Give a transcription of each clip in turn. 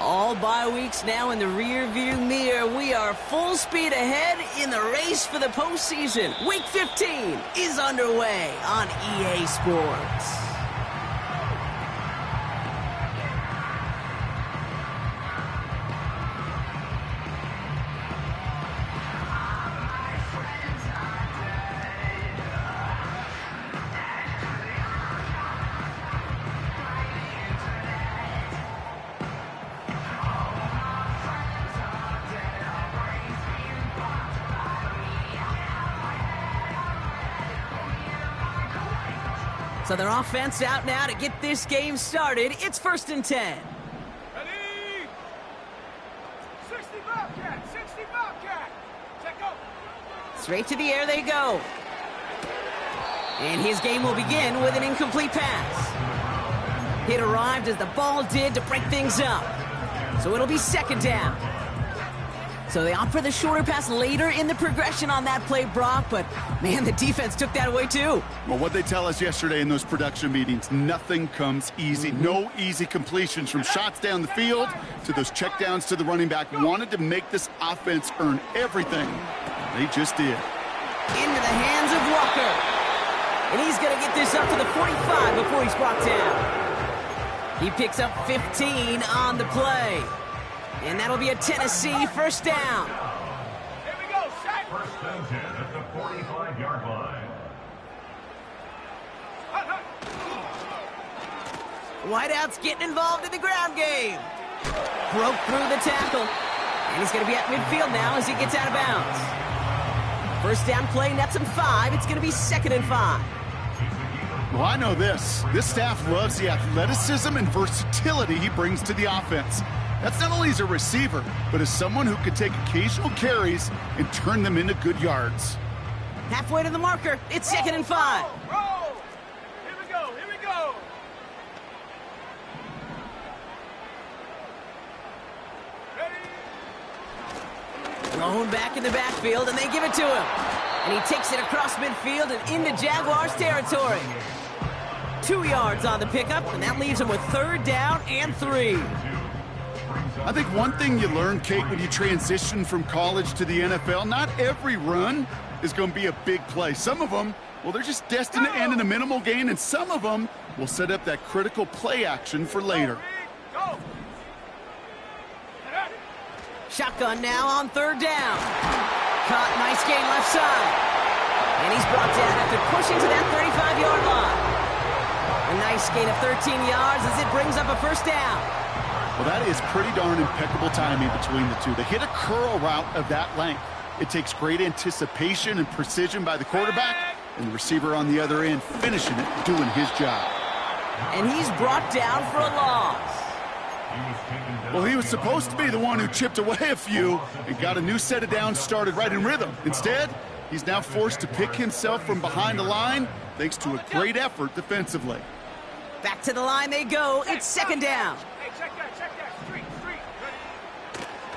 All bye weeks now in the rear-view mirror. We are full speed ahead in the race for the postseason. Week 15 is underway on EA Sports. So their offense out now to get this game started. It's 1st and 10. Ready? 60 Bobcat, 60 Bobcat. Check up. Straight to the air they go. And his game will begin with an incomplete pass. It arrived as the ball did to break things up. So it'll be 2nd down. So they opt for the shorter pass later in the progression on that play, Brock, but man, the defense took that away too. Well, what they tell us yesterday in those production meetings, nothing comes easy. No easy completions from shots down the field to those checkdowns to the running back. Wanted to make this offense earn everything. They just did. Into the hands of Walker. And he's going to get this up to the 45 before he's brought down. He picks up 15 on the play. And that'll be a Tennessee 1st down. Here we go, set. 1st and 10 at the 45-yard line. Whiteout's getting involved in the ground game. Broke through the tackle. And he's going to be at midfield now as he gets out of bounds. 1st down play, nets him 5. It's going to be 2nd and 5. Well, I know this. This staff loves the athleticism and versatility he brings to the offense. That's not only as a receiver, but as someone who can take occasional carries and turn them into good yards. Halfway to the marker. It's 2nd and 5. Roll. Here we go, here we go. Ready? Thrown back in the backfield, and they give it to him. And he takes it across midfield and into Jaguars territory. 2 yards on the pickup, and that leaves him with 3rd down and 3. I think one thing you learn, Kate, when you transition from college to the NFL, not every run is going to be a big play. Some of them, well, they're just destined to end in a minimal gain, and some of them will set up that critical play action for later. Go. Shotgun now on 3rd down. Caught, nice gain left side. And he's brought down after pushing to that 35-yard line. A nice gain of 13 yards as it brings up a 1st down. Well, that is pretty darn impeccable timing between the two. They hit a curl route of that length. It takes great anticipation and precision by the quarterback, and the receiver on the other end finishing it, doing his job. And he's brought down for a loss. Well, he was supposed to be the one who chipped away a few and got a new set of downs started right in rhythm. Instead, he's now forced to pick himself from behind the line thanks to a great effort defensively. Back to the line they go. It's 2nd down. Hey, check that. Street. Ready?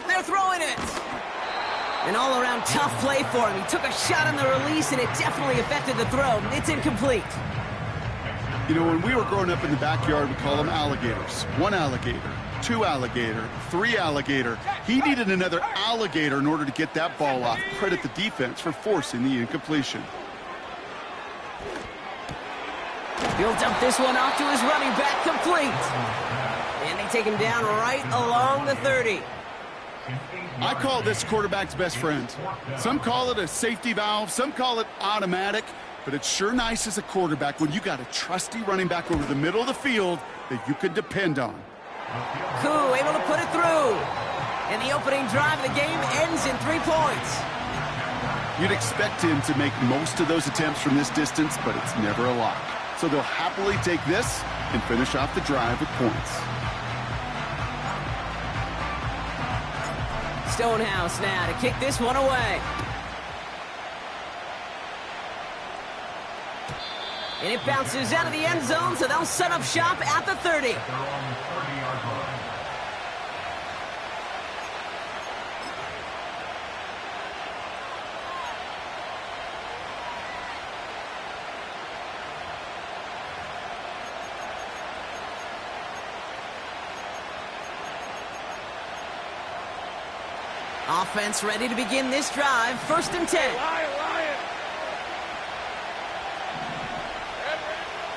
They're throwing it. An all-around tough play for him. He took a shot on the release, and it definitely affected the throw. It's incomplete. You know, when we were growing up in the backyard, we call them alligators. 1 alligator, 2 alligator, 3 alligator. He needed another alligator in order to get that ball off. Credit the defense for forcing the incompletion. He'll dump this one off to his running back, complete. And they take him down right along the 30. I call this quarterback's best friend. Some call it a safety valve, some call it automatic, but it's sure nice as a quarterback when you got a trusty running back over the middle of the field that you can depend on. Koo able to put it through. And the opening drive of the game ends in 3 points. You'd expect him to make most of those attempts from this distance, but it's never a lock. So they'll happily take this and finish off the drive with points. Stonehouse now to kick this one away. And it bounces out of the end zone, so they'll set up shop at the 30. Offense ready to begin this drive. 1st and 10.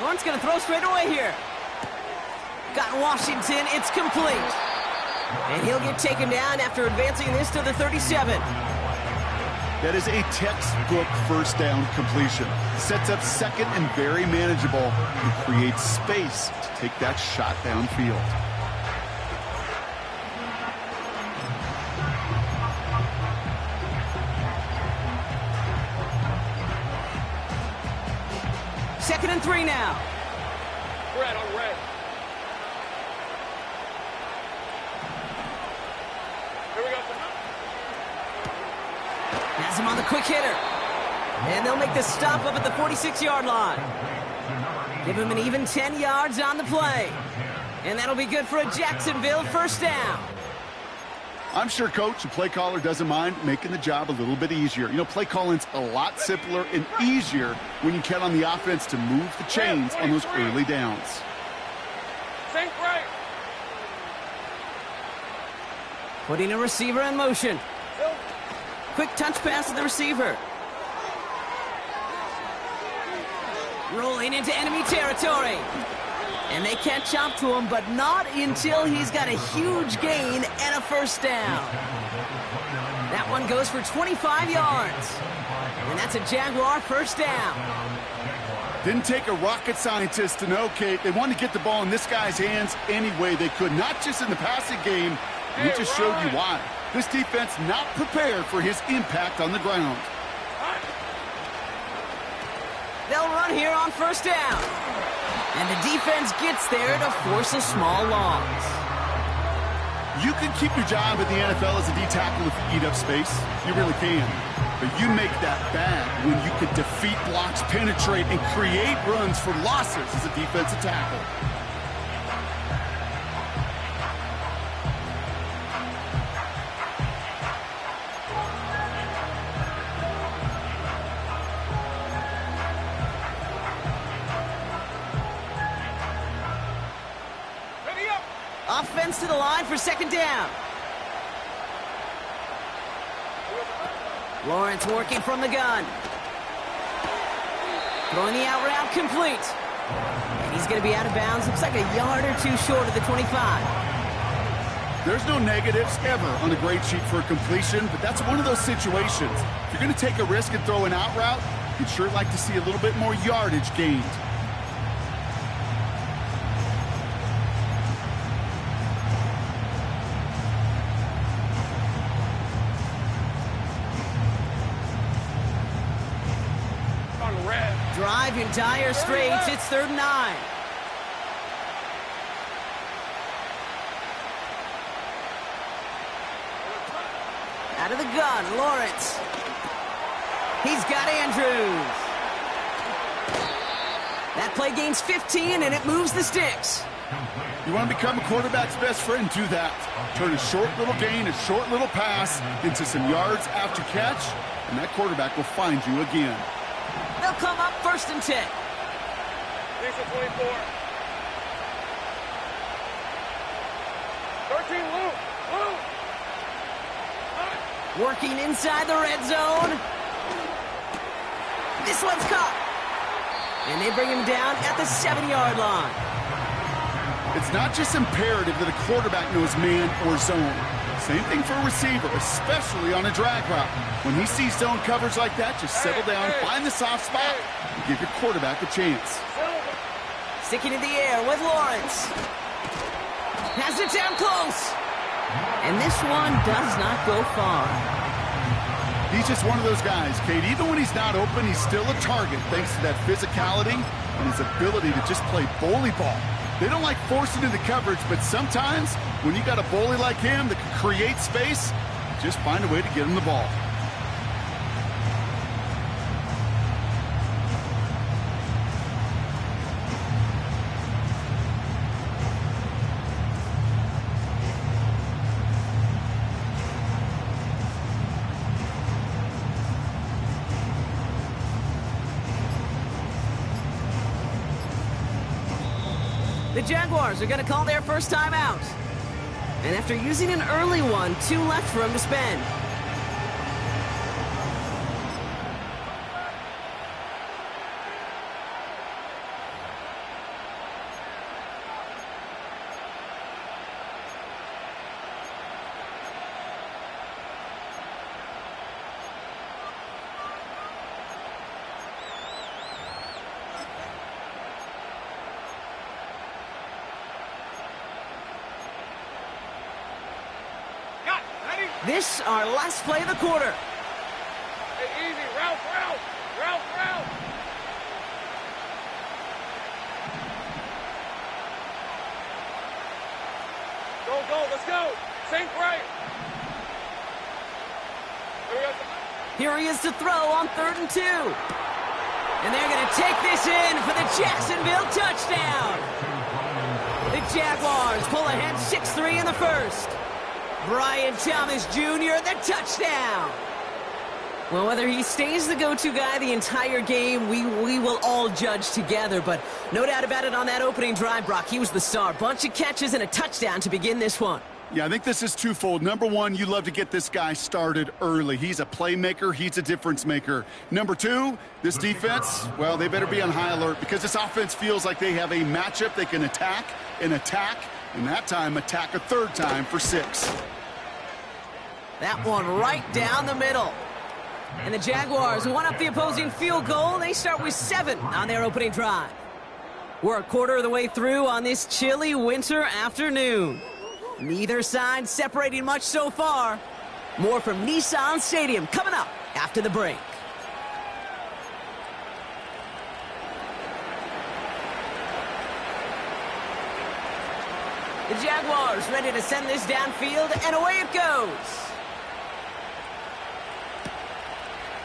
Lawrence going to throw straight away here. Got Washington. It's complete. And he'll get taken down after advancing this to the 37. That is a textbook 1st down completion. Sets up 2nd and very manageable and creates space to take that shot downfield. Second and 3 now. Red on red. Here we go. Has him on the quick hitter. And they'll make the stop up at the 46-yard line. Give him an even 10 yards on the play. And that'll be good for a Jacksonville 1st down. I'm sure Coach, the play caller, doesn't mind making the job a little bit easier. You know, play calling's a lot simpler and easier when you count on the offense to move the chains on those early downs. Think right. Putting a receiver in motion. Quick touch pass to the receiver. Rolling into enemy territory. And they catch up to him, but not until he's got a huge gain and a 1st down. That one goes for 25 yards. And that's a Jaguar 1st down. Didn't take a rocket scientist to know, Kate. They wanted to get the ball in this guy's hands any way they could, not just in the passing game. He just showed you why. This defense not prepared for his impact on the ground. They'll run here on 1st down. And the defense gets there to force a small loss. You can keep your job in the NFL as a D-tackle if you eat up space. You really can. But you make that bad when you can defeat blocks, penetrate, and create runs for losses as a defensive tackle. Offense to the line for 2nd down. Lawrence working from the gun. Throwing the out route complete. And he's going to be out of bounds. Looks like a yard or 2 short of the 25. There's no negatives ever on a grade sheet for a completion, but that's one of those situations. If you're going to take a risk and throw an out route, you'd sure like to see a little bit more yardage gained. Drive in dire straits. It's 3rd and 9. Out of the gun, Lawrence. He's got Andrews. That play gains 15, and it moves the sticks. You want to become a quarterback's best friend, do that. Turn a short little gain, a short little pass into some yards after catch, and that quarterback will find you again. They'll come up 1st and 10. These are 24. 13, Lou. Working inside the red zone. This one's caught. And they bring him down at the 7-yard line. It's not just imperative that a quarterback knows man or zone. Same thing for a receiver, especially on a drag route. When he sees zone coverage like that, just settle down, find the soft spot, and give your quarterback a chance. Sticking in the air with Lawrence. Has it down close. And this one does not go far. He's just one of those guys, Kate. Even when he's not open, he's still a target thanks to that physicality and his ability to just play bully ball. They don't like forcing into coverage, but sometimes when you got a bully like him that can create space, just find a way to get him the ball. The Jaguars are going to call their first time out. And after using an early one, 2 left for him to spend. This, our last play of the quarter. Hey, easy. Route. Go. Let's go. Sink right. Here he is to throw on 3rd and 2. And they're going to take this in for the Jacksonville touchdown. The Jaguars pull ahead 6-3 in the first. Brian Thomas Jr., the touchdown. Well, whether he stays the go-to guy the entire game, we will all judge together. But no doubt about it, on that opening drive, Brock, he was the star. Bunch of catches and a touchdown to begin this one. Yeah, I think this is twofold. Number one, you love to get this guy started early. He's a playmaker. He's a difference maker. Number two, this defense, well, they better be on high alert because this offense feels like they have a matchup they can attack, and that time attack a third time for 6. That one right down the middle. And the Jaguars one up the opposing field goal. They start with 7 on their opening drive. We're a quarter of the way through on this chilly winter afternoon. Neither side separating much so far. More from Nissan Stadium coming up after the break. The Jaguars ready to send this downfield, and away it goes.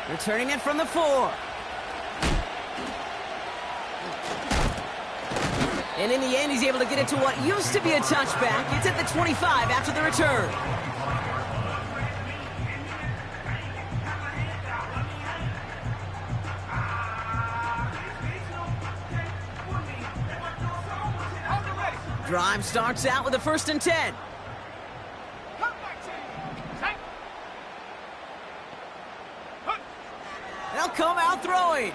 Returning it from the 4. And in the end, he's able to get it to what used to be a touchback. It's at the 25 after the return. Drive starts out with a 1st and 10. They'll come out throwing.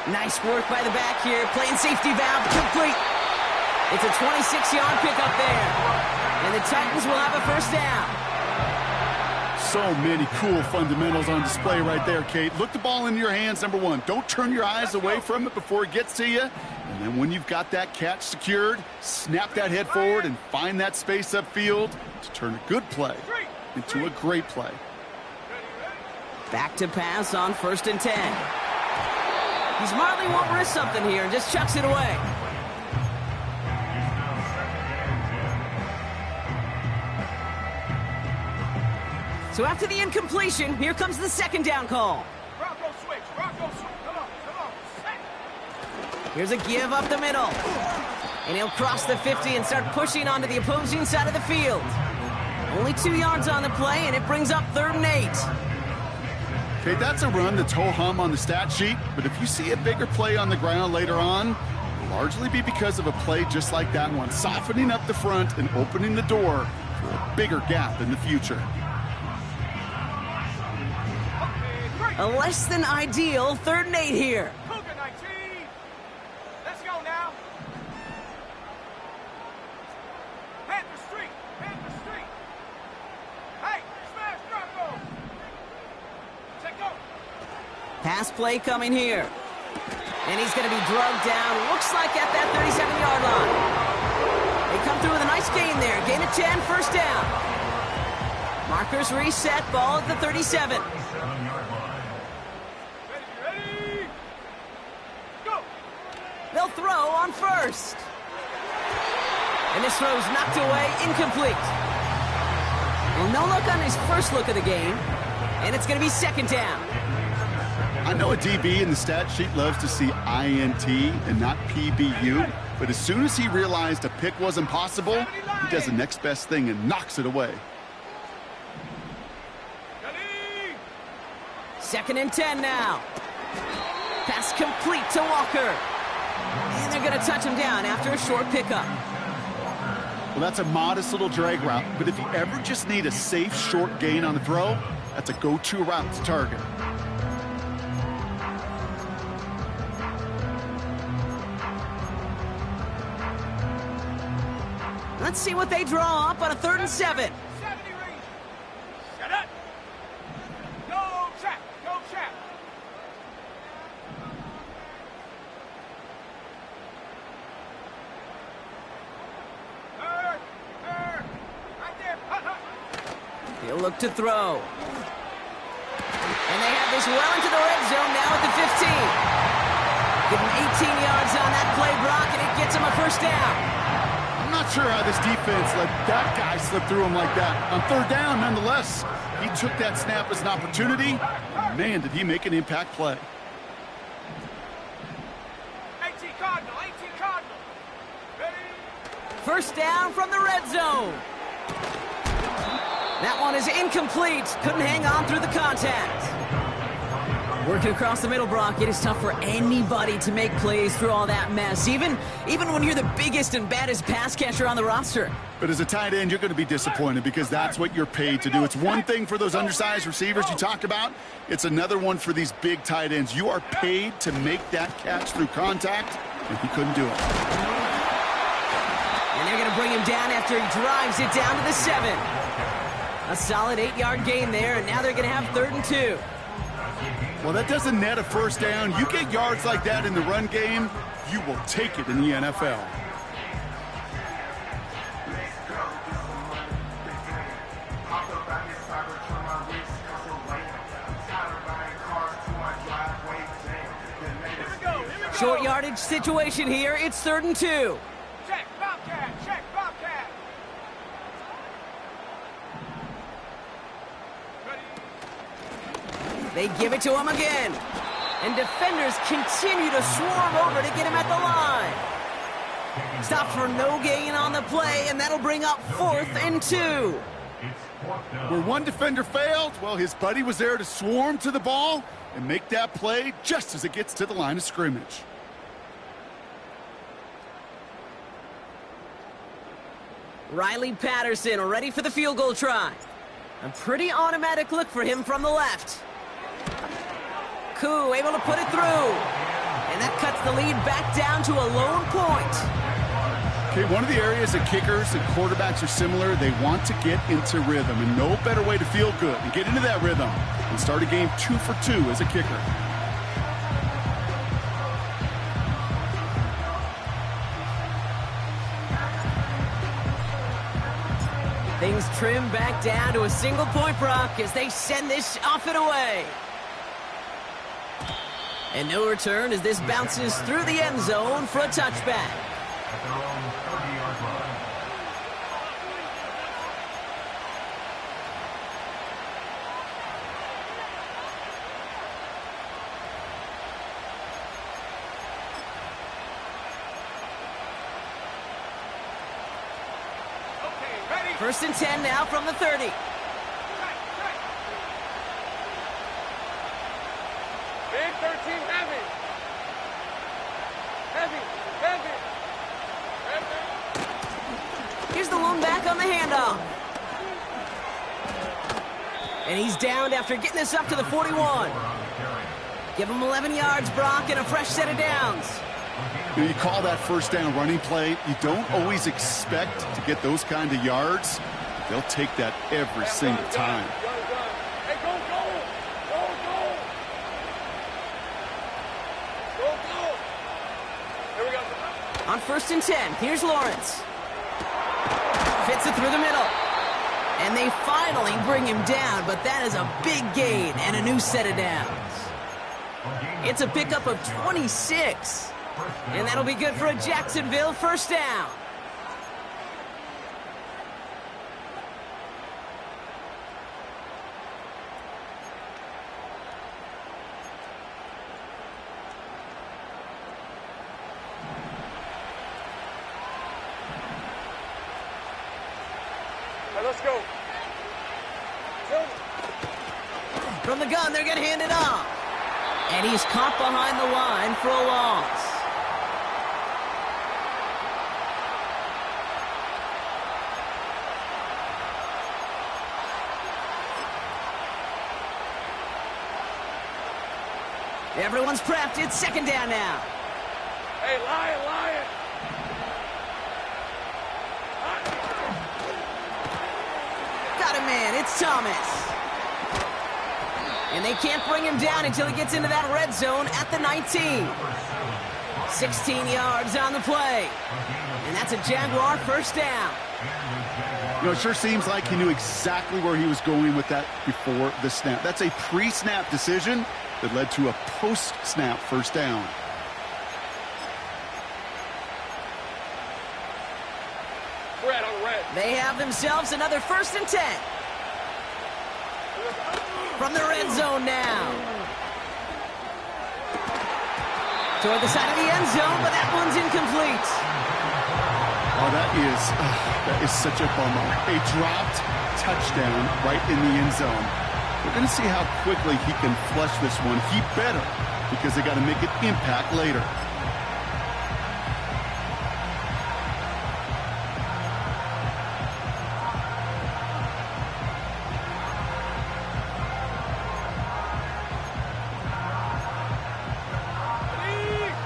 Nice work by the back here. Playing safety valve complete. It's a 26-yard pickup there. And the Titans will have a 1st down. So many cool fundamentals on display right there, Kate. Look the ball in your hands, number one. Don't turn your eyes away from it before it gets to you. And then when you've got that catch secured, snap that head forward and find that space upfield to turn a good play into a great play. Back to pass on 1st and 10. He smartly won't risk something here and just chucks it away. So after the incompletion, here comes the 2nd down call. Rocco switch. Come on. Set. Here's a give up the middle. And he'll cross the 50 and start pushing onto the opposing side of the field. Only 2 yards on the play, and it brings up 3rd and 8. Okay, that's a run that's ho-hum on the stat sheet, but if you see a bigger play on the ground later on, it'll largely be because of a play just like that one, softening up the front and opening the door for a bigger gap in the future. A less than ideal 3rd and 8 here. Cougar 19. Let's go now. Panther Street. Hey, smash Rocco. Check go. Pass play coming here. And he's going to be drugged down, looks like at that 37-yard line. They come through with a nice gain there. Gain of 10, 1st down. Markers reset, ball at the 37. Ready. Go. They'll throw on 1st. And this throw's knocked away, incomplete. Well, no look on his first look of the game. And it's going to be 2nd down. I know a DB in the stat sheet loves to see INT and not PBU, but as soon as he realized a pick wasn't possible, he does the next best thing and knocks it away. 2nd and 10 now. Pass complete to Walker. And they're going to touch him down after a short pickup. Well, that's a modest little drag route, but if you ever just need a safe, short gain on the throw, that's a go-to route to target. Let's see what they draw up on a 3rd and 7. 70 range. Shut up. Go trap. Third. Right look to throw. And they have this well into the red zone now at the 15. Give him 18 yards on that play, Brock, and it gets him a first down. I'm not sure how this defense let that guy slip through him like that. On third down, nonetheless, he took that snap as an opportunity. Man, did he make an impact play. 18 Cardinal, 18 Cardinal. Ready? First down from the red zone. That one is incomplete. Couldn't hang on through the contact. Working across the middle, Brock, it is tough for anybody to make plays through all that mess, even when you're the biggest and baddest pass catcher on the roster. But as a tight end, you're going to be disappointed because that's what you're paid to do. It's one thing for those undersized receivers you talk about. It's another one for these big tight ends. You are paid to make that catch through contact, and he couldn't do it. And they're going to bring him down after he drives it down to the 7. A solid 8-yard gain there, and now they're going to have 3rd and 2. Well, that doesn't net a first down. You get yards like that in the run game, you will take it in the NFL. Short yardage situation here. It's 3rd and 2. Check, Bobcat, check, Bobcat. They give it to him again. And defenders continue to swarm over to get him at the line. Stop for no gain on the play, and that'll bring up 4th and 2. Where one defender failed, well, his buddy was there to swarm to the ball and make that play just as it gets to the line of scrimmage. Riley Patterson ready for the field goal try. A pretty automatic look for him from the left. Koo able to put it through. And that cuts the lead back down to a lone point. Okay, one of the areas that kickers and quarterbacks are similar, they want to get into rhythm, and no better way to feel good and get into that rhythm and start a game 2 for 2 as a kicker. Things trim back down to a single point, Brock, as they send this off and away. And no return as this bounces through the end zone for a touchback. At their own 30-yard line. Okay, ready? 1st and 10 now from the 30. Check, check. Big 13 heavy. Heavy, heavy. Heavy. Here's the lone back on the handoff. And he's downed after getting this up to the 41. Give him 11 yards, Brock, and a fresh set of downs. You call that first down running play, you don't always expect to get those kind of yards. They'll take that every single time. Hey, go, go. Go, go. Go, go. Here we go. On 1st and 10, here's Lawrence. Fits it through the middle. And they finally bring him down, but that is a big gain and a new set of downs. It's a pickup of 26. And that'll be good for a Jacksonville first down. All right, let's go. From the gun, they're going to hand it off. And he's caught behind the line for a loss. Everyone's prepped. It's 2nd down now. Hey, Lion, Lion. Got a man. It's Thomas. And they can't bring him down until he gets into that red zone at the 19. 16 yards on the play. And that's a Jaguar first down. You know, it sure seems like he knew exactly where he was going with that before the snap. That's a pre-snap decision that led to a post-snap first down. They have themselves another 1st and 10. From the red zone now. Toward the side of the end zone, but that one's incomplete. Oh, that is such a bummer. A dropped touchdown right in the end zone. We're going to see how quickly he can flush this one. He better, because they got to make an impact later.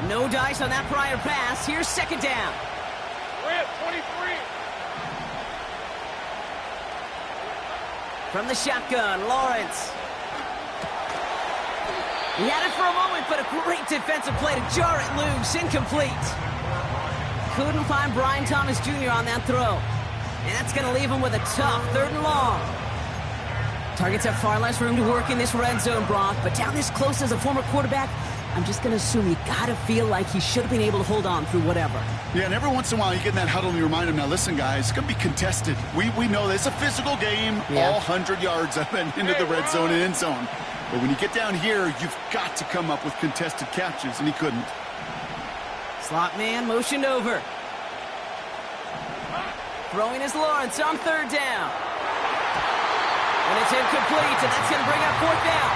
No dice on that prior pass. Here's 2nd down. Red 23. From the shotgun, Lawrence. He had it for a moment, but a great defensive play to jar it loose. Incomplete. Couldn't find Brian Thomas Jr. on that throw. And that's going to leave him with a tough 3rd and long. Targets have far less room to work in this red zone, Brock, but down this close as a former quarterback, I'm just going to assume you got to feel like he should have been able to hold on through whatever. Yeah, and every once in a while you get in that huddle and you remind him, now listen, guys, it's going to be contested. We know this. It's a physical game, all 100 yards up and into the red zone and end zone. But when you get down here, you've got to come up with contested catches, and he couldn't. Slot man motioned over. Throwing is Lawrence on 3rd down. And it's incomplete, and that's going to bring up 4th down.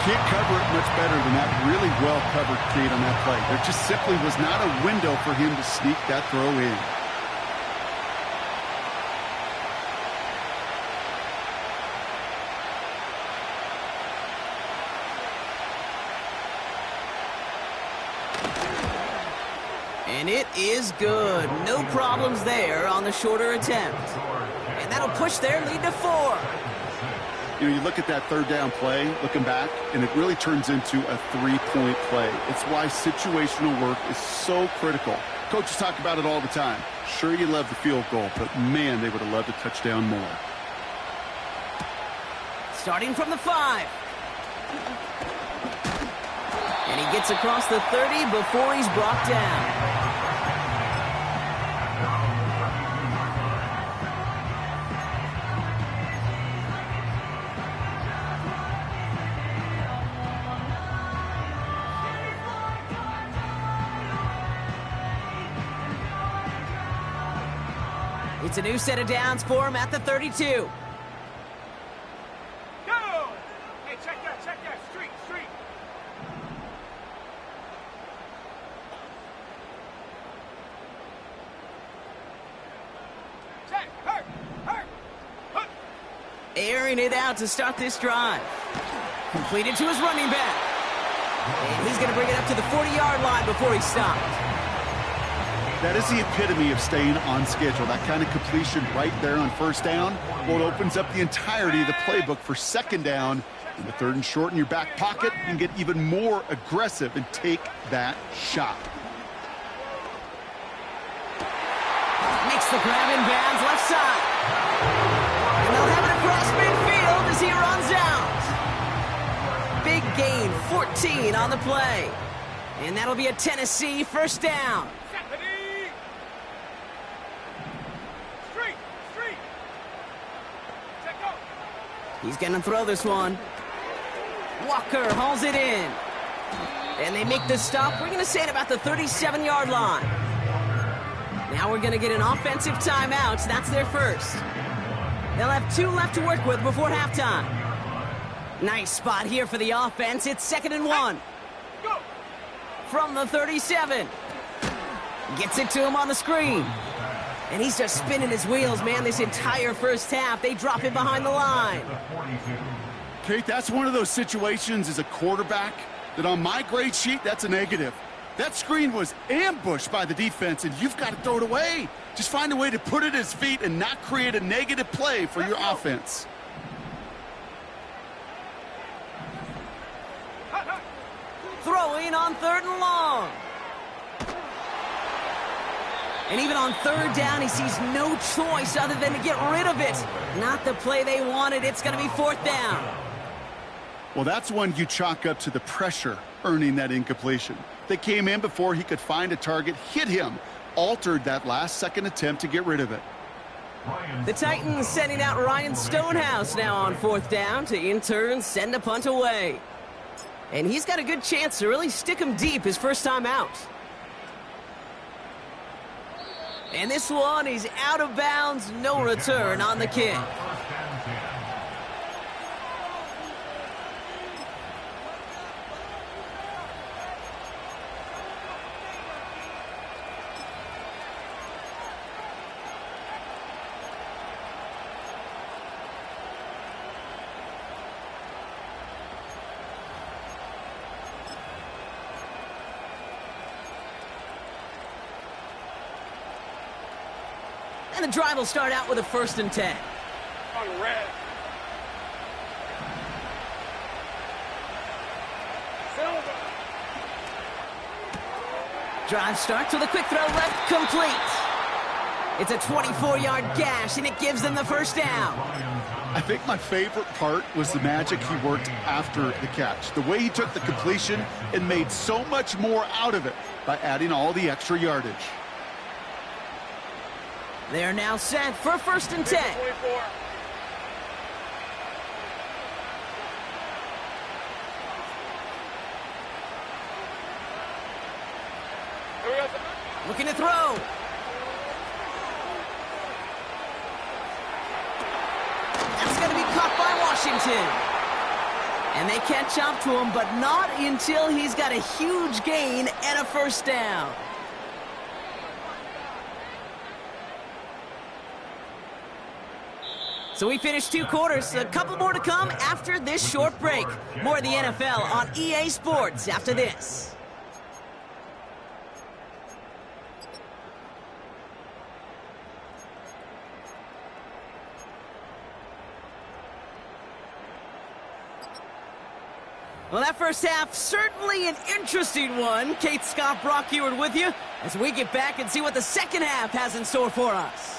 Can't cover it much better than that. Really well covered, Kate, on that play. There just simply was not a window for him to sneak that throw in. And it is good. No problems there on the shorter attempt. And that'll push their lead to 4. You know, you look at that 3rd down play, looking back, and it really turns into a 3-point play. It's why situational work is so critical. Coaches talk about it all the time. Sure, you love the field goal, but man, they would have loved a touchdown more. Starting from the 5. And he gets across the 30 before he's brought down. It's a new set of downs for him at the 32. Go! Hey, check that. Street. Check, hurt. Airing it out to start this drive. Completed to his running back. And he's going to bring it up to the 40-yard line before he stopped. That is the epitome of staying on schedule. That kind of completion right there on 1st down. Well, it opens up the entirety of the playbook for 2nd down. In the 3rd and short in your back pocket, you can get even more aggressive and take that shot. Makes the grab in bounds left side. And they'll have it across midfield as he runs out. Big gain, 14 on the play. And that'll be a Tennessee 1st down. He's going to throw this one. Walker hauls it in. And they make the stop. We're going to say it about the 37-yard line. Now we're going to get an offensive timeout. That's their first. They'll have 2 left to work with before halftime. Nice spot here for the offense. It's 2nd and 1. From the 37. Gets it to him on the screen. And he's just spinning his wheels, man, this entire first half. They drop it behind the line. Kate, that's one of those situations as a quarterback that on my grade sheet, that's a negative. That screen was ambushed by the defense, and you've got to throw it away. Just find a way to put it at his feet and not create a negative play for your offense. Throwing on 3rd and long. And even on third down, he sees no choice other than to get rid of it. Not the play they wanted. It's going to be fourth down. Well, that's one you chalk up to the pressure earning that incompletion. They came in before he could find a target, hit him, altered that last-second attempt to get rid of it. The Titans sending out Ryan Stonehouse now on fourth down to in turn send a punt away. And he's got a good chance to really stick him deep his first time out. And this one, he's out of bounds, no return on the kick. And the drive will start out with a 1st and 10. On red. Silver. Drive starts with a quick throw left, complete. It's a 24-yard gash, and it gives them the first down. I think my favorite part was the magic he worked after the catch. The way he took the completion and made so much more out of it by adding all the extra yardage. They're now set for 1st and 10. 24. Looking to throw. That's going to be caught by Washington. And they catch up to him, but not until he's got a huge gain and a first down. So we finished 2 quarters. A couple more to come after this short break. More of the NFL on EA Sports after this. Well, that first half, certainly an interesting one. Kate Scott, Brock Eward with you as we get back and see what the second half has in store for us.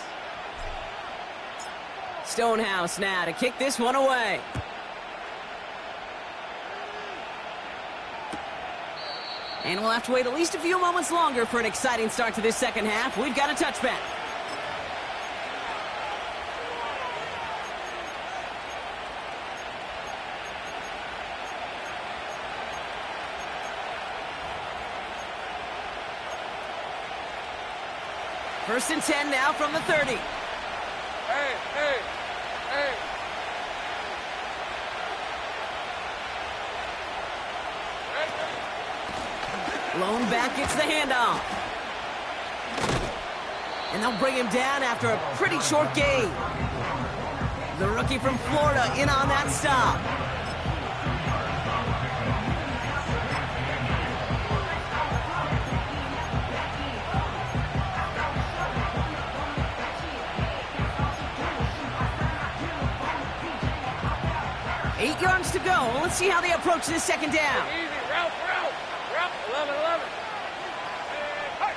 Stonehouse now to kick this one away. And we'll have to wait at least a few moments longer for an exciting start to this second half. We've got a touchback. First and 10 now from the 30. Hey, hey, hey. Lone back gets the handoff. And they'll bring him down after a pretty short gain. The rookie from Florida in on that stop. Eight yards to go. Let's see how they approach this second down. Easy, route. 11. Hey.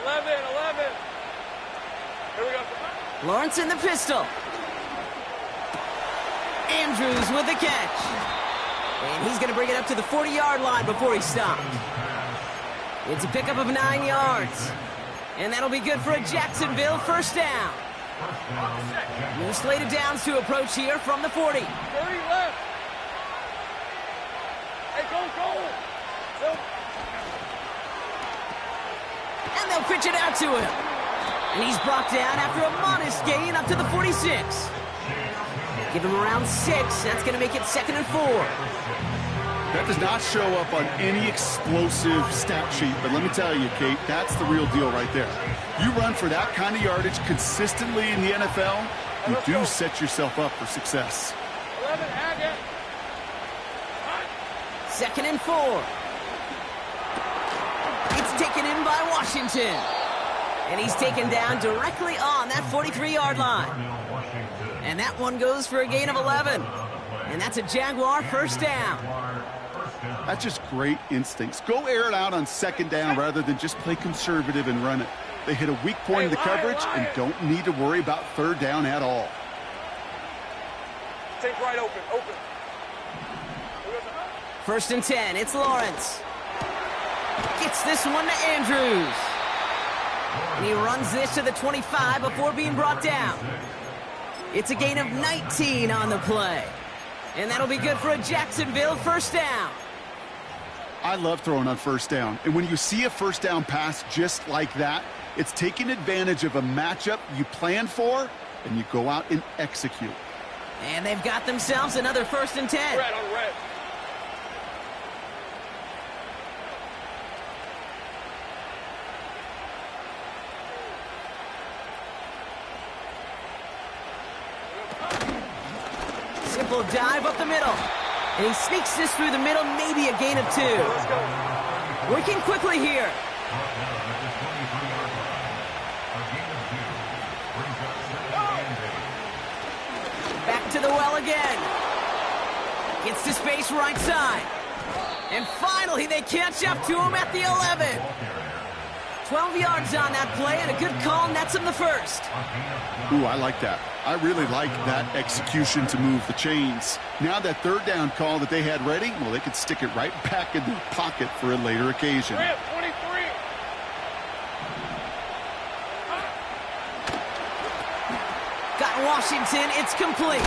11. Here we go. Lawrence in the pistol. Andrews with the catch. And he's going to bring it up to the 40-yard line before he stopped. It's a pickup of 9 yards. And that'll be good for a Jacksonville first down. New slated downs to approach here from the 40. 30 left. Hey, go. And they'll pitch it out to him. And he's brought down after a modest gain up to the 46. Give him around 6. That's going to make it 2nd and 4. That does not show up on any explosive stat sheet, but let me tell you, Kate, that's the real deal right there. You run for that kind of yardage consistently in the NFL, you do set yourself up for success. 11, Haggett. 2nd and 4. It's taken in by Washington. And he's taken down directly on that 43-yard line. And that one goes for a gain of 11. And that's a Jaguar first down. That's just great instincts. Go air it out on second down rather than just play conservative and run it. They hit a weak point in the coverage and don't need to worry about third down at all. Take right open. First and 10, it's Lawrence. Gets this one to Andrews. And he runs this to the 25 before being brought down. It's a gain of 19 on the play. And that'll be good for a Jacksonville first down. I love throwing on first down. And when you see a first down pass just like that, it's taking advantage of a matchup you planned for, and you go out and execute. And they've got themselves another first and 10. Red on red. Simple dive up the middle. And he sneaks this through the middle, maybe a gain of 2. Let's go. Working quickly here. Back to the well again. Gets to space right side. And finally, they catch up to him at the 11. 12 yards on that play, and a good call nets him the first. Ooh, I like that. I really like that execution to move the chains. Now that third down call that they had ready, well, they could stick it right back in their pocket for a later occasion. Red 23. Got Washington, it's complete.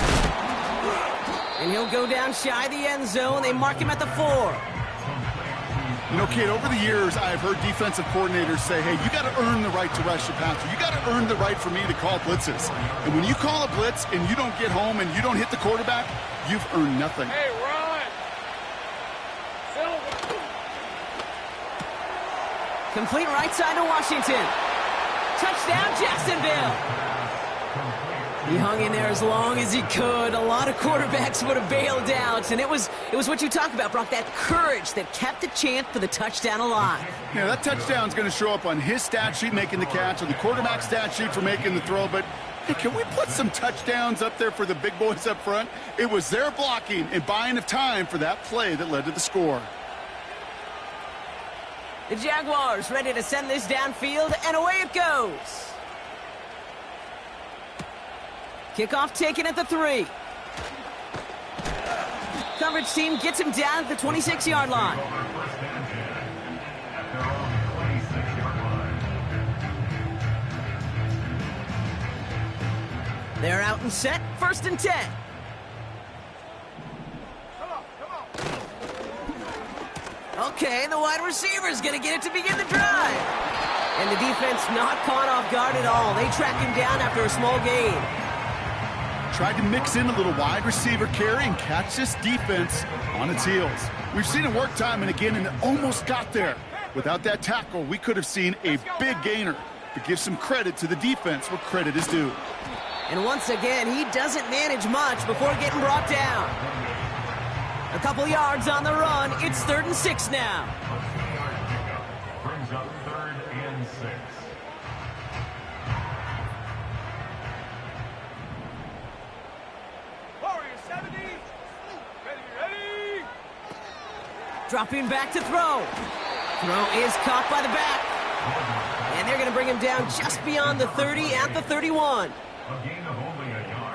And he'll go down shy of the end zone. They mark him at the 4. You know, kid, over the years, I've heard defensive coordinators say, hey, you got to earn the right to rush the passer. You got to earn the right for me to call blitzes. And when you call a blitz and you don't get home and you don't hit the quarterback, you've earned nothing. Hey, run. Complete right side to Washington. Touchdown, Jacksonville. He hung in there as long as he could. A lot of quarterbacks would have bailed out. And it was what you talk about, Brock, that courage that kept the chant for the touchdown alive. Yeah, that touchdown's going to show up on his stat sheet making the catch, or the quarterback's stat sheet for making the throw. But hey, can we put some touchdowns up there for the big boys up front? It was their blocking and buying of time for that play that led to the score. The Jaguars ready to send this downfield, and away it goes. Kickoff taken at the 3. Coverage team gets him down at the 26-yard line. They're out and set, first and 10. Okay, the wide receiver's going to get it to begin the drive. And the defense not caught off guard at all. They track him down after a small gain. Tried to mix in a little wide receiver carry and catch this defense on its heels. We've seen it work time and again, and it almost got there. Without that tackle, we could have seen a big gainer. But give some credit to the defense where credit is due. And once again, he doesn't manage much before getting brought down. A couple yards on the run. It's 3rd and 6 now. Brings up 3rd and 6. Dropping back to throw. Throw is caught by the back. And they're going to bring him down just beyond the 30 at the 31.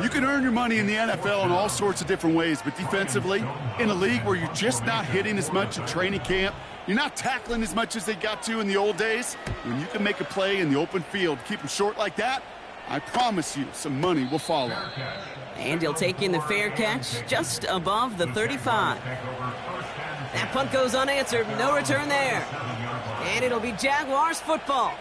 You can earn your money in the NFL in all sorts of different ways, but defensively, in a league where you're just not hitting as much at training camp, you're not tackling as much as they got to in the old days, when you can make a play in the open field, keep them short like that, I promise you some money will follow. And he'll take in the fair catch just above the 35. That punt goes unanswered. No return there. And it'll be Jaguars football.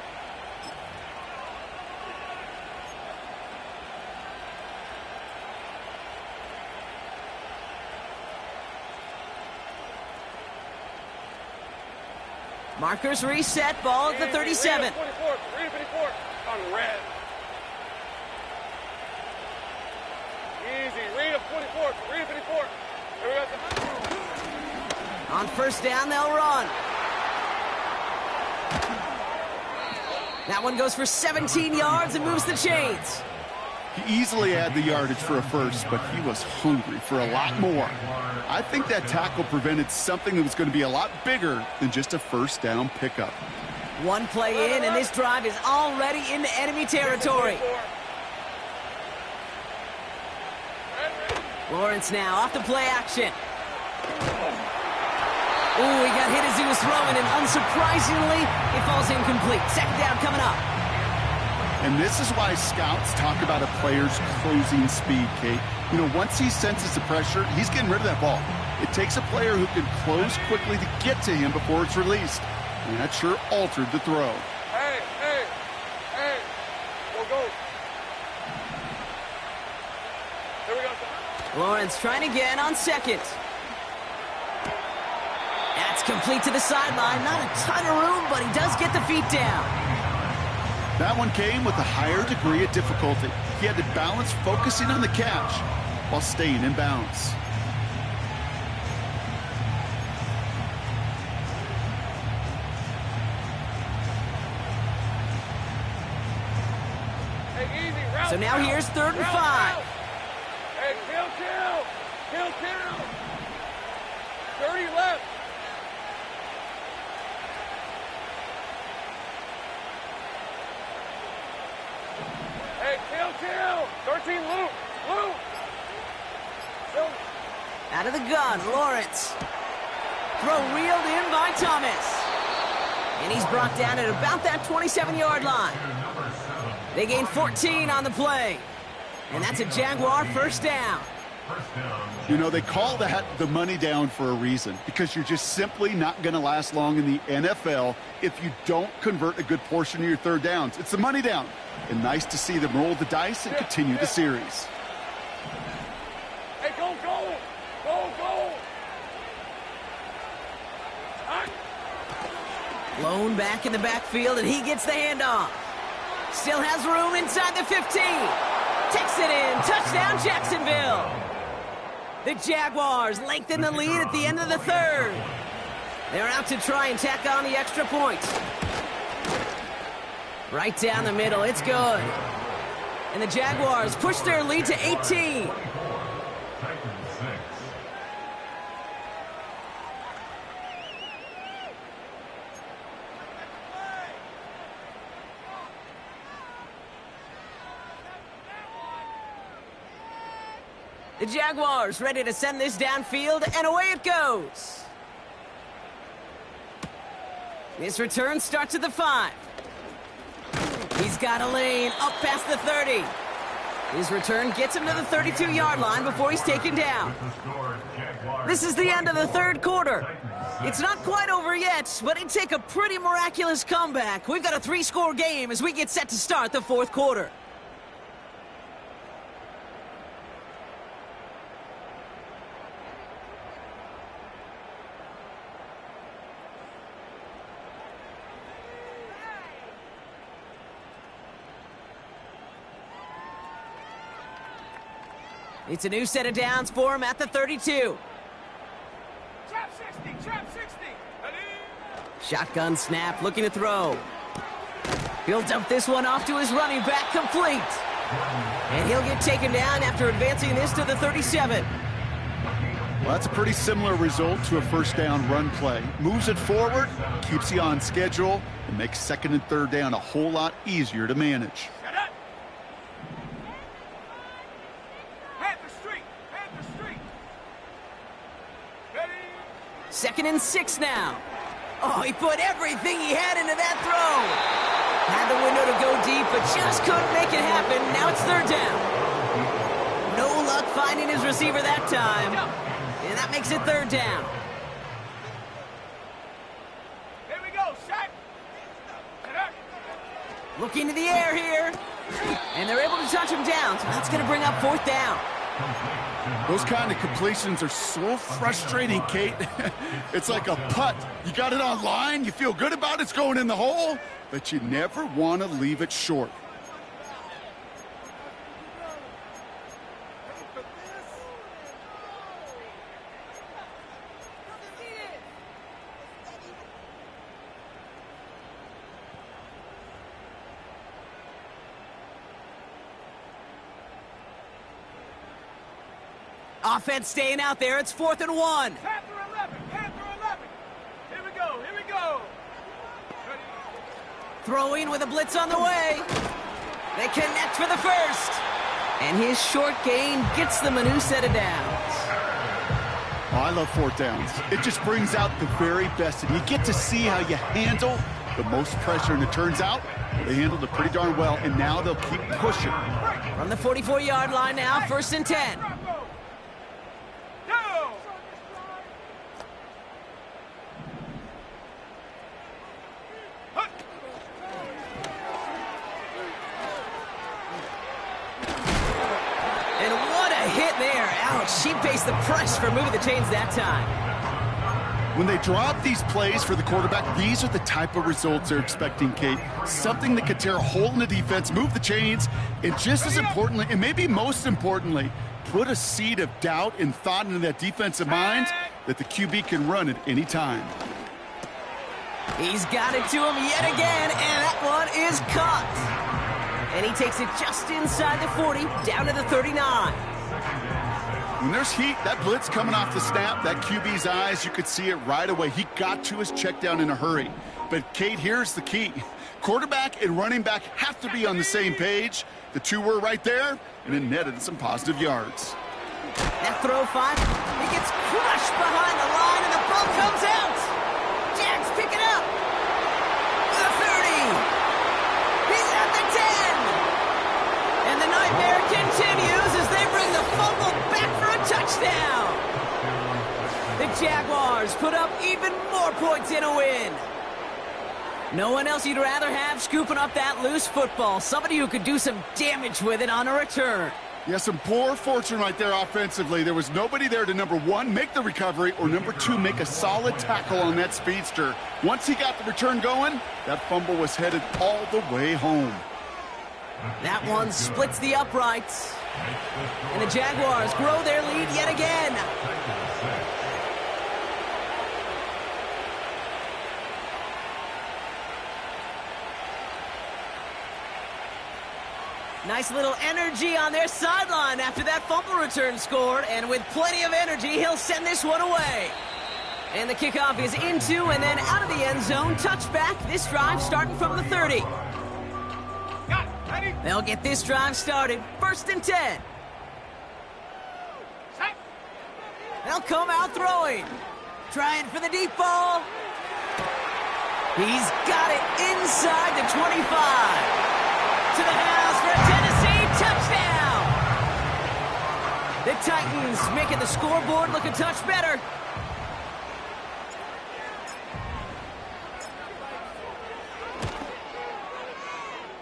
Markers reset. Ball at the 37. Read 54. On red. Easy. Read a 44. Read a 54. Here we go. On first down, they'll run. That one goes for 17 yards and moves the chains. He easily had the yardage for a first, but he was hungry for a lot more. I think that tackle prevented something that was going to be a lot bigger than just a first down pickup. One play in, and this drive is already into enemy territory. Lawrence now off the play action. Ooh, he got hit as he was throwing, and unsurprisingly, it falls incomplete. Second down coming up. And this is why scouts talk about a player's closing speed, Kate. You know, once he senses the pressure, he's getting rid of that ball. It takes a player who can close quickly to get to him before it's released. And that sure altered the throw. Hey, go. Here we go. Lawrence trying again on second. That's complete to the sideline. Not a ton of room, but he does get the feet down. That one came with a higher degree of difficulty. He had to balance focusing on the catch while staying in bounds. Hey, easy, route. So now here's 3rd and 5. Hey, kill. 30 left. Hey, kill. 13 loop. Out of the gun, Lawrence. Throw reeled in by Thomas. And he's brought down at about that 27-yard line. They gain 14 on the play. And that's a Jaguar first down. You know, they call that the money down for a reason, because you're just simply not going to last long in the NFL if you don't convert a good portion of your third downs. It's the money down. And nice to see them roll the dice and continue the series. Hey, go. Blown back in the backfield, and he gets the handoff. Still has room inside the 15. Takes it in. Touchdown, Jacksonville. The Jaguars lengthen the lead at the end of the 3rd. They're out to try and tack on the extra point. Right down the middle. It's good. And the Jaguars push their lead to 18. The Jaguars ready to send this downfield, and away it goes. This return starts at the 5. He's got a lane up past the 30. His return gets him to the 32-yard line before he's taken down. This is the end of the 3rd quarter. It's not quite over yet, but it'd take a pretty miraculous comeback. We've got a 3-score game as we get set to start the 4th quarter. It's a new set of downs for him at the 32. Trap 60. Shotgun snap, looking to throw. He'll dump this one off to his running back, complete. And he'll get taken down after advancing this to the 37. Well, that's a pretty similar result to a first down run play. Moves it forward, keeps you on schedule, and makes 2nd and 3rd down a whole lot easier to manage. Head the street. 2nd and 6 now. Oh, he put everything he had into that throw. Had the window to go deep, but just couldn't make it happen. Now it's 3rd down. No luck finding his receiver that time. And that makes it 3rd down. Here we go, Shaq. Looking to the air here. And they're able to touch him down, so that's going to bring up 4th down. Those kind of completions are so frustrating, Kate. It's like a putt. You got it on line, you feel good about it, it's going in the hole, but you never want to leave it short. Offense staying out there. It's 4th and 1. Panther 11. Panther 11. Here we go. Here we go. Throwing with a blitz on the way. They connect for the first. And his short gain gets them a new set of downs. Oh, I love 4th downs. It just brings out the very best. And you get to see how you handle the most pressure. And it turns out they handled it pretty darn well. And now they'll keep pushing. From the 44-yard line now, 1st and 10. She faced the press for moving the chains that time. When they drop these plays for the quarterback, these are the type of results they're expecting, Kate. Something that could tear a hole in the defense, move the chains, and just as importantly, and maybe most importantly, put a seed of doubt and thought into that defensive mind that the QB can run at any time. He's got it to him yet again, and that one is caught. And he takes it just inside the 40, down to the 39. When there's heat, that blitz coming off the snap, that QB's eyes, you could see it right away. He got to his check down in a hurry. But, Kate, here's the key. Quarterback and running back have to be on the same page. The two were right there, and it netted some positive yards. That throw 5, he gets crushed behind the line, and the ball comes out. Jags pick it up. The 30. He's at the 10. And the nightmare continues as they bring the fumble back for a touchdown. The Jaguars put up even more points in a win. No one else you'd rather have scooping up that loose football. Somebody who could do some damage with it on a return. Yeah, some poor fortune right there offensively. There was nobody there to, number 1, make the recovery, or number 2, make a solid tackle on that speedster. Once he got the return going, that fumble was headed all the way home. That one splits the uprights. And the Jaguars grow their lead yet again. Nice little energy on their sideline after that fumble return scored. And with plenty of energy, he'll send this one away. And the kickoff is into and then out of the end zone. Touchback. This drive starting from the 30. They'll get this drive started. 1st and 10. They'll come out throwing. Trying for the deep ball. He's got it inside the 25. To the house for a Tennessee touchdown. The Titans making the scoreboard look a touch better.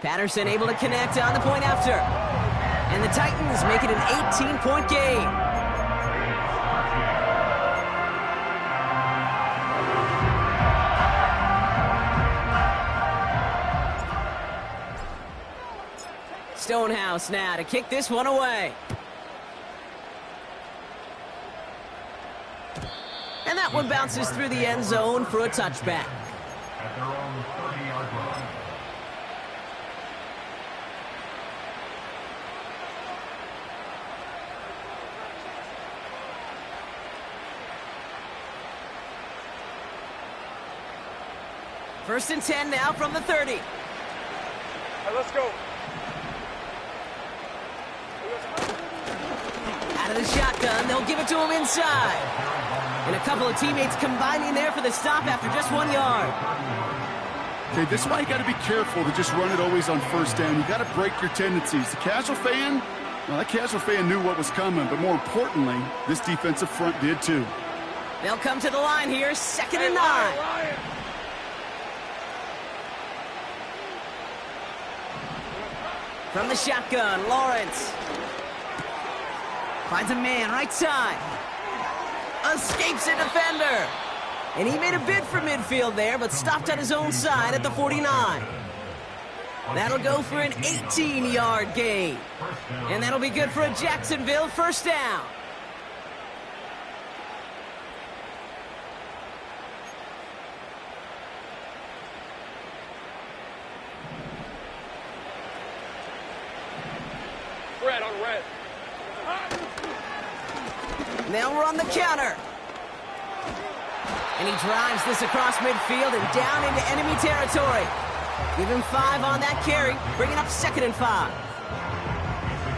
Patterson able to connect on the point after. And the Titans make it an 18-point game. Stonehouse now to kick this one away. And that one bounces through the end zone for a touchback. At their own 30-yard line. First and 10 now from the 30. All right, let's go. Out of the shotgun, they'll give it to him inside. And a couple of teammates combining there for the stop after just 1 yard. Okay, this is why you got to be careful to just run it always on 1st down. You got to break your tendencies. The casual fan, well, that casual fan knew what was coming, but more importantly, this defensive front did too. They'll come to the line here, 2nd and 9. From the shotgun, Lawrence. Finds a man right side. Escapes a defender. And he made a bid for midfield there, but stopped on his own side at the 49. That'll go for an 18-yard gain. And that'll be good for a Jacksonville 1st down. Red on red. They'll run the counter. And he drives this across midfield and down into enemy territory. Give him 5 on that carry, bringing up 2nd and 5.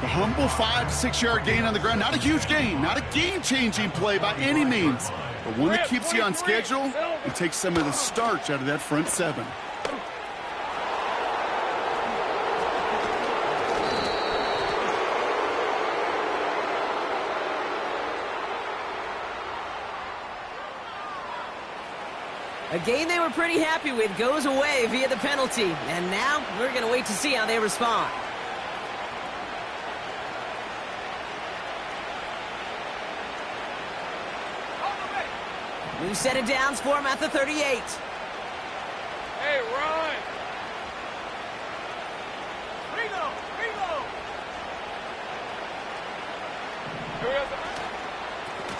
A humble 5 to 6 yard gain on the ground. Not a huge gain, not a game-changing play by any means, but one that keeps you on schedule and takes some of the starch out of that front 7. A game they were pretty happy with goes away via the penalty. And now we're going to wait to see how they respond. New set of downs for him at the 38. Hey, run! Reload!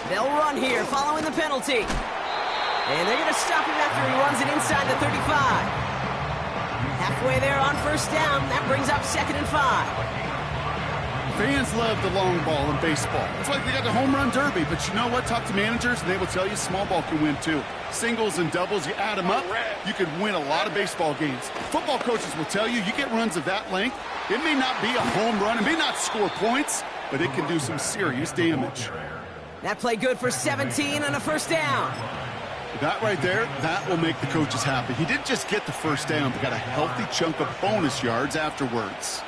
They'll run here following the penalty. And they're going to stop him after he runs it inside the 35. Halfway there on 1st down. That brings up 2nd and 5. Fans love the long ball in baseball. It's like they got the home run derby, but you know what? Talk to managers, and they will tell you small ball can win too. Singles and doubles, you add them up, you could win a lot of baseball games. Football coaches will tell you get runs of that length. It may not be a home run, it may not score points, but it can do some serious damage. That play good for 17 and a 1st down. That right there, that will make the coaches happy. He didn't just get the 1st down, but got a healthy chunk of bonus yards afterwards.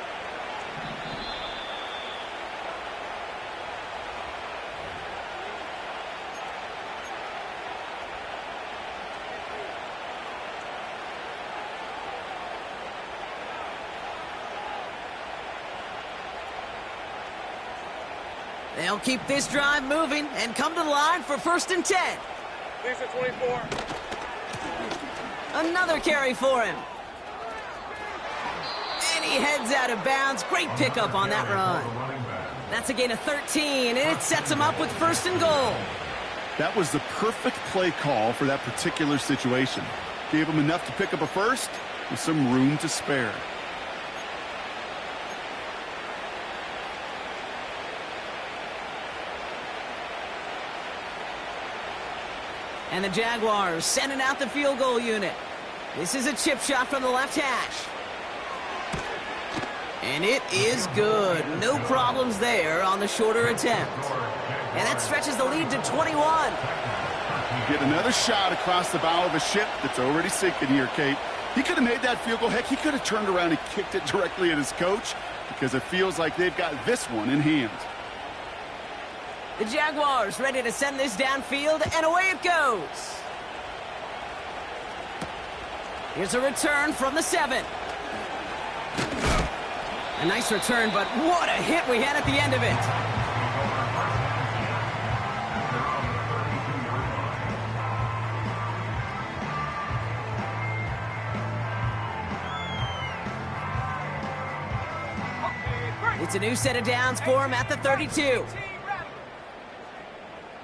They'll keep this drive moving and come to the line for 1st and 10. Lisa 24. Another carry for him. And he heads out of bounds. Great pickup on that run. That's a gain of 13, and it sets him up with 1st and goal. That was the perfect play call for that particular situation. Gave him enough to pick up a 1st with some room to spare. And the Jaguars sending out the field goal unit. This is a chip shot from the left hash. And it is good. No problems there on the shorter attempt. And that stretches the lead to 21. You get another shot across the bow of a ship that's already sinking here, Kate. He could have made that field goal. Heck, he could have turned around and kicked it directly at his coach because it feels like they've got this one in hand. The Jaguars ready to send this downfield, and away it goes. Here's a return from the 7. A nice return, but what a hit we had at the end of it. It's a new set of downs for him at the 32.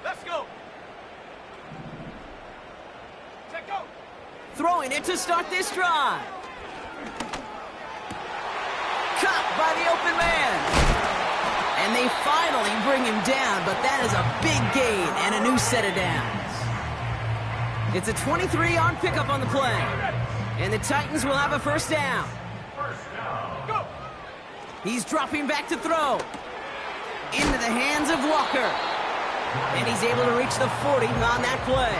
Let's go. Check go. Throwing it to start this drive. Caught by the open man. And they finally bring him down, but that is a big gain and a new set of downs. It's a 23-yard pickup on the play. And the Titans will have a 1st down. Go. He's dropping back to throw. Into the hands of Walker. And he's able to reach the 40 on that play.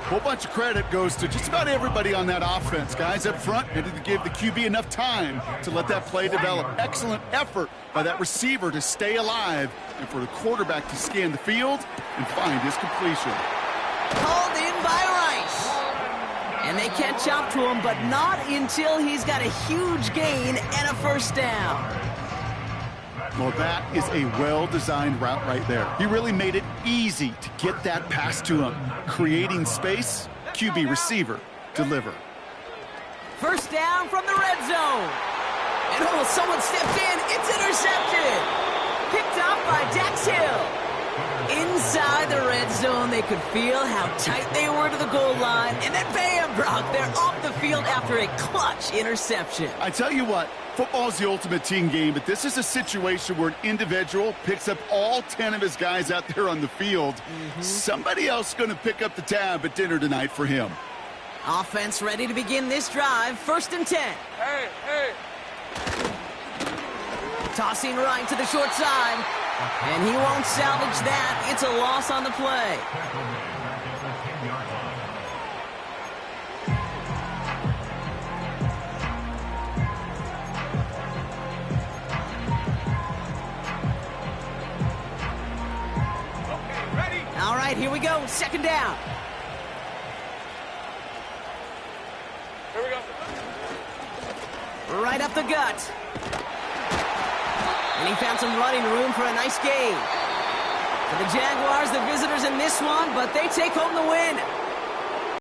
A whole bunch of credit goes to just about everybody on that offense. Guys up front had to give the QB enough time to let that play develop. Excellent effort by that receiver to stay alive and for the quarterback to scan the field and find his completion. Called in by Rice. And they catch up to him, but not until he's got a huge gain and a 1st down. Well, that is a well-designed route right there. He really made it easy to get that pass to him. Creating space, QB receiver, deliver. 1st down from the red zone. And oh, someone stepped in. It's intercepted. Picked up by Dax Hill. Inside the red zone, they could feel how tight they were to the goal line. And then bam, Brock, they're off the field after a clutch interception. I tell you what, football's the ultimate team game, but this is a situation where an individual picks up all 10 of his guys out there on the field. Somebody else is going to pick up the tab at dinner tonight for him. Offense ready to begin this drive. 1st and 10. Hey, hey. Tossing right to the short side. And he won't salvage that. It's a loss on the play. Okay, ready? All right, here we go. 2nd down. Here we go. Right up the gut. And he found some running room for a nice gain. For the Jaguars, the visitors in this one, but they take home the win.